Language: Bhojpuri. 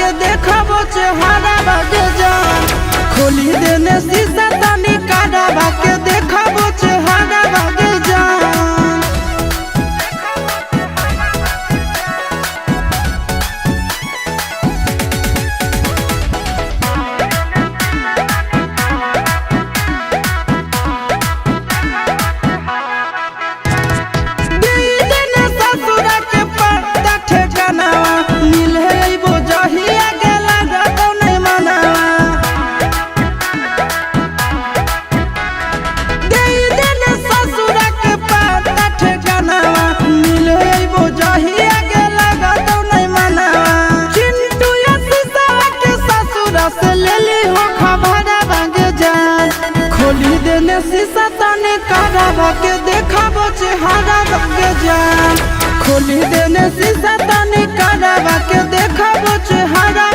के देखाबो चेहरा बागे जान। खोली देने शीशा तनी काढ़ा के देखाबो चेहरा बागे जान। खोली देने शीशा तनी काढ़ा के देखाबो चेहरा बागे जान। खोली देने शीशा तनी काढ़ा के देखाबो चेहरा।